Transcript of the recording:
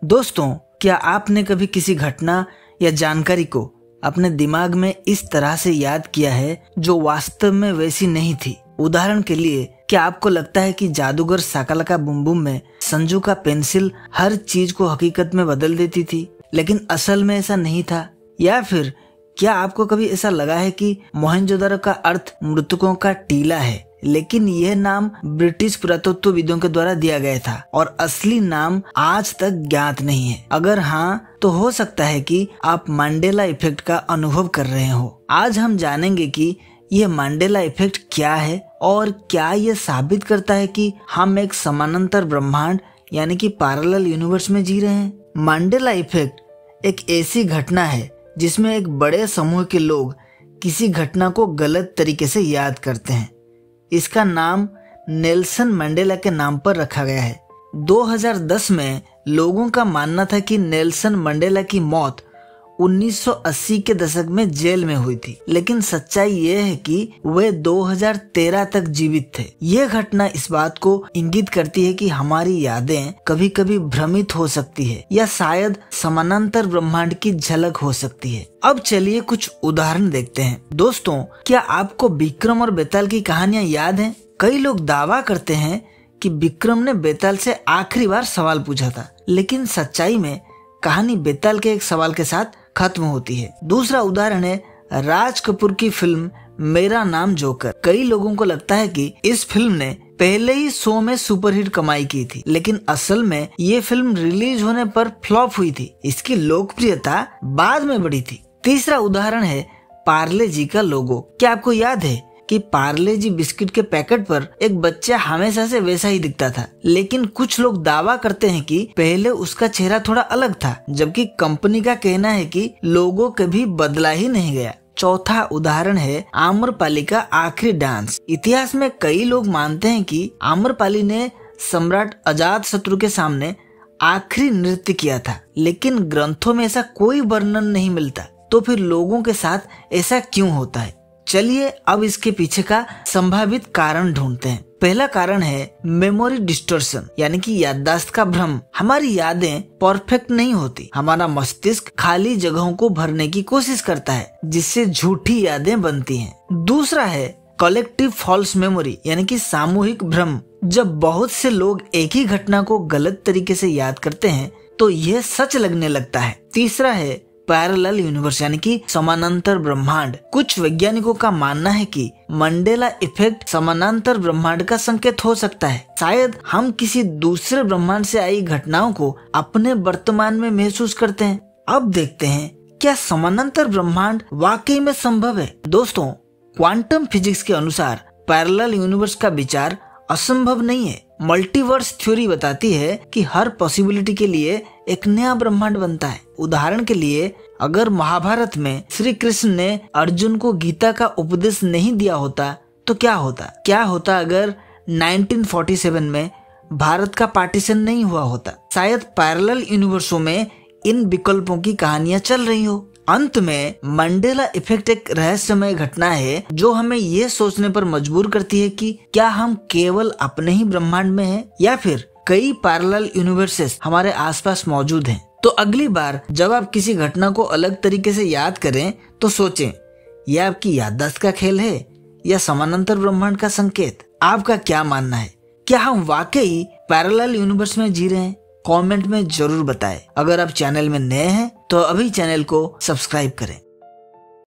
दोस्तों, क्या आपने कभी किसी घटना या जानकारी को अपने दिमाग में इस तरह से याद किया है जो वास्तव में वैसी नहीं थी? उदाहरण के लिए, क्या आपको लगता है कि जादूगर शाकालाका बूम बूम में संजू का पेंसिल हर चीज को हकीकत में बदल देती थी, लेकिन असल में ऐसा नहीं था? या फिर क्या आपको कभी ऐसा लगा है कि मोहनजोदड़ो का अर्थ मृतकों का टीला है, लेकिन यह नाम ब्रिटिश पुरातत्वविदों के द्वारा दिया गया था और असली नाम आज तक ज्ञात नहीं है? अगर हाँ, तो हो सकता है कि आप मंडेला इफेक्ट का अनुभव कर रहे हो। आज हम जानेंगे कि यह मंडेला इफेक्ट क्या है और क्या यह साबित करता है कि हम एक समानांतर ब्रह्मांड यानी कि पैरेलल यूनिवर्स में जी रहे हैं। मंडेला इफेक्ट एक ऐसी घटना है जिसमें एक बड़े समूह के लोग किसी घटना को गलत तरीके से याद करते हैं। इसका नाम नेल्सन मंडेला के नाम पर रखा गया है। 2010 में लोगों का मानना था कि नेल्सन मंडेला की मौत 1980 के दशक में जेल में हुई थी, लेकिन सच्चाई यह है कि वे 2013 तक जीवित थे। यह घटना इस बात को इंगित करती है कि हमारी यादें कभी कभी भ्रमित हो सकती है या शायद समानांतर ब्रह्मांड की झलक हो सकती है। अब चलिए कुछ उदाहरण देखते हैं। दोस्तों, क्या आपको विक्रम और बेताल की कहानियां याद हैं? कई लोग दावा करते हैं कि विक्रम ने बेताल से आखिरी बार सवाल पूछा था, लेकिन सच्चाई में कहानी बेताल के एक सवाल के साथ खत्म होती है। दूसरा उदाहरण है राज कपूर की फिल्म मेरा नाम जोकर। कई लोगों को लगता है कि इस फिल्म ने पहले ही शो में सुपरहिट कमाई की थी, लेकिन असल में ये फिल्म रिलीज होने पर फ्लॉप हुई थी। इसकी लोकप्रियता बाद में बढ़ी थी। तीसरा उदाहरण है पार्ले जी का लोगो। क्या आपको याद है कि पार्ले जी बिस्किट के पैकेट पर एक बच्चा हमेशा से वैसा ही दिखता था, लेकिन कुछ लोग दावा करते हैं कि पहले उसका चेहरा थोड़ा अलग था, जबकि कंपनी का कहना है कि लोगो कभी बदला ही नहीं गया। चौथा उदाहरण है आम्रपाली का आखिरी डांस। इतिहास में कई लोग मानते हैं कि आम्रपाली ने सम्राट अजातशत्रु के सामने आखिरी नृत्य किया था, लेकिन ग्रंथों में ऐसा कोई वर्णन नहीं मिलता। तो फिर लोगों के साथ ऐसा क्यों होता है? चलिए अब इसके पीछे का संभावित कारण ढूंढते हैं। पहला कारण है मेमोरी डिस्टॉर्शन, यानी कि याददाश्त का भ्रम। हमारी यादें परफेक्ट नहीं होती। हमारा मस्तिष्क खाली जगहों को भरने की कोशिश करता है, जिससे झूठी यादें बनती हैं। दूसरा है कलेक्टिव फॉल्स मेमोरी, यानी कि सामूहिक भ्रम। जब बहुत से लोग एक ही घटना को गलत तरीके से याद करते हैं तो यह सच लगने लगता है। तीसरा है पैरेलल यूनिवर्स, यानी कि समानांतर ब्रह्मांड। कुछ वैज्ञानिकों का मानना है कि मंडेला इफेक्ट समानांतर ब्रह्मांड का संकेत हो सकता है। शायद हम किसी दूसरे ब्रह्मांड से आई घटनाओं को अपने वर्तमान में महसूस करते हैं। अब देखते हैं क्या समानांतर ब्रह्मांड वाकई में संभव है। दोस्तों, क्वांटम फिजिक्स के अनुसार पैरेलल यूनिवर्स का विचार असंभव नहीं है। मल्टीवर्स थ्योरी बताती है कि हर पॉसिबिलिटी के लिए एक नया ब्रह्मांड बनता है। उदाहरण के लिए, अगर महाभारत में श्री कृष्ण ने अर्जुन को गीता का उपदेश नहीं दिया होता तो क्या होता? क्या होता अगर 1947 में भारत का पार्टीशन नहीं हुआ होता? शायद पैरेलल यूनिवर्सों में इन विकल्पों की कहानियां चल रही हो। अंत में मंडेला इफेक्ट एक रहस्यमय घटना है जो हमें ये सोचने पर मजबूर करती है कि क्या हम केवल अपने ही ब्रह्मांड में हैं या फिर कई पैरेलल यूनिवर्सेस हमारे आसपास मौजूद हैं। तो अगली बार जब आप किसी घटना को अलग तरीके से याद करें तो सोचें, यह आपकी याददाश्त का खेल है या समानांतर ब्रह्मांड का संकेत? आपका क्या मानना है? क्या हम वाकई पैरेलल यूनिवर्स में जी रहे हैं? कमेंट में जरूर बताएं। अगर आप चैनल में नए हैं तो अभी चैनल को सब्सक्राइब करें।